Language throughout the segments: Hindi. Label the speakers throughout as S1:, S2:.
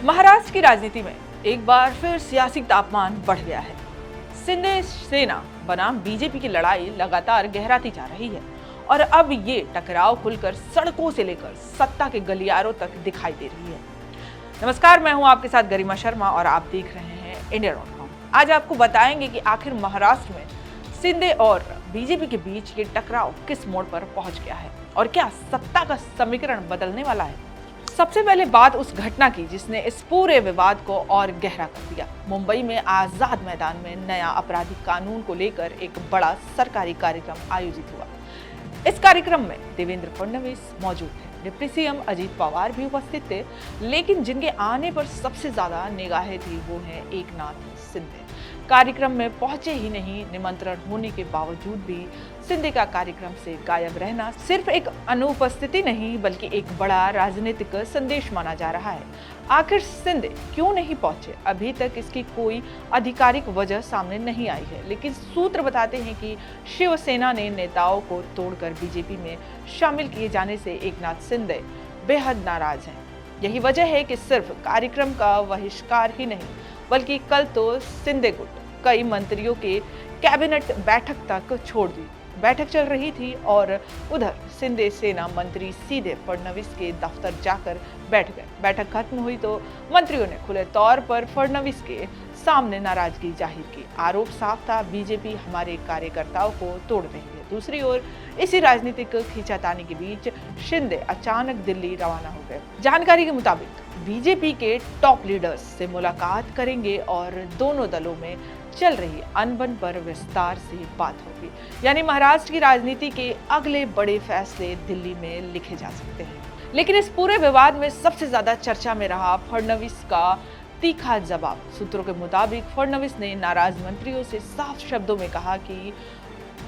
S1: महाराष्ट्र की राजनीति में एक बार फिर सियासी तापमान बढ़ गया है। शिंदे सेना बनाम बीजेपी की लड़ाई लगातार गहराती जा रही है और अब ये टकराव खुलकर सड़कों से लेकर सत्ता के गलियारों तक दिखाई दे रही है। नमस्कार, मैं हूं आपके साथ गरिमा शर्मा और आप देख रहे हैं इंडिया.com। आज आपको बताएंगे कि आखिर महाराष्ट्र में शिंदे और बीजेपी के बीच ये टकराव किस मोड़ पर पहुंच गया है और क्या सत्ता का समीकरण बदलने वाला है। सबसे पहले बात उस घटना की जिसने इस पूरे विवाद को और गहरा कर दिया। मुंबई में आजाद मैदान में नया आपराधिक कानून को लेकर एक बड़ा सरकारी कार्यक्रम आयोजित हुआ। इस कार्यक्रम में देवेंद्र फडणवीस मौजूद थे, डिप्टी सीएम अजीत पवार भी उपस्थित थे, लेकिन जिनके आने पर सबसे ज्यादा निगाहें थी वो हैं एकनाथ शिंदे। कार्यक्रम में पहुंचे ही नहीं, निमंत्रण होने के बावजूद भी शिंदे का कार्यक्रम से गायब रहना सिर्फ एक अनुपस्थिति नहीं बल्कि एक बड़ा राजनीतिक संदेश माना जा रहा है। आखिर शिंदे क्यों नहीं पहुंचे, अभी तक इसकी कोई आधिकारिक वजह सामने नहीं आई है, लेकिन सूत्र बताते हैं कि शिवसेना ने नेताओं को तोड़कर बीजेपी में शामिल किए जाने से एकनाथ शिंदे बेहद नाराज हैं। यही वजह है कि सिर्फ कार्यक्रम का बहिष्कार ही नहीं बल्कि कल तो शिंदे गुट कई मंत्रियों के कैबिनेट बैठक तक छोड़ दी। बैठक चल रही थी और उधर शिंदे सेना मंत्री सीधे फडणवीस के दफ्तर जाकर बैठ गए। बैठक खत्म हुई तो मंत्रियों ने खुले तौर पर फडणवीस के सामने नाराजगी जाहिर की। आरोप साफ था, बीजेपी हमारे कार्यकर्ताओं को तोड़ रही है। दूसरी ओर इसी राजनीतिक खींचातानी के बीच शिंदे अचानक दिल्ली रवाना हो गए। जानकारी के मुताबिक बीजेपी के टॉप लीडर्स से मुलाकात करेंगे और दोनों दलों में चल रही अनबन पर विस्तार से बात होगी। यानी महाराष्ट्र की राजनीति के अगले बड़े फैसले दिल्ली में लिखे जा सकते हैं। लेकिन इस पूरे विवाद में सबसे ज्यादा चर्चा में रहा फडणवीस का तीखा जवाब। सूत्रों के मुताबिक फडणवीस ने नाराज मंत्रियों से साफ शब्दों में कहा कि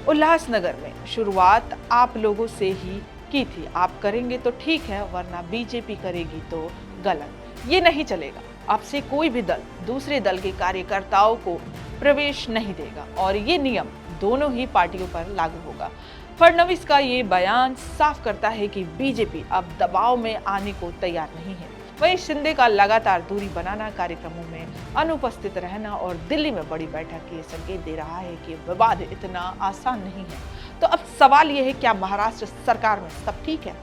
S1: उल्लासनगर में शुरुआत आप लोगों से ही की थी, आप करेंगे तो ठीक है वरना बीजेपी करेगी तो गलत। ये नहीं चलेगा। अब से कोई भी दल दूसरे दल के कार्यकर्ताओं को प्रवेश नहीं देगा और ये नियम दोनों ही पार्टियों पर लागू होगा। फडणवीस का ये बयान साफ करता है कि बीजेपी अब दबाव में आने को तैयार नहीं है। वहीं शिंदे का लगातार दूरी बनाना, कार्यक्रमों में अनुपस्थित रहना और दिल्ली में बड़ी बैठक ये संकेत दे रहा है कि विवाद इतना आसान नहीं है। तो अब सवाल ये है, क्या महाराष्ट्र सरकार में सब ठीक है?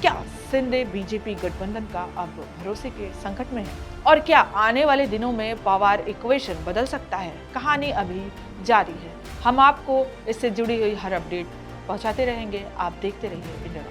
S1: क्या शिंदे बीजेपी गठबंधन का अब भरोसे के संकट में है? और क्या आने वाले दिनों में पावर इक्वेशन बदल सकता है? कहानी अभी जारी है। हम आपको इससे जुड़ी हुई हर अपडेट पहुंचाते रहेंगे। आप देखते रहिए इंडिया।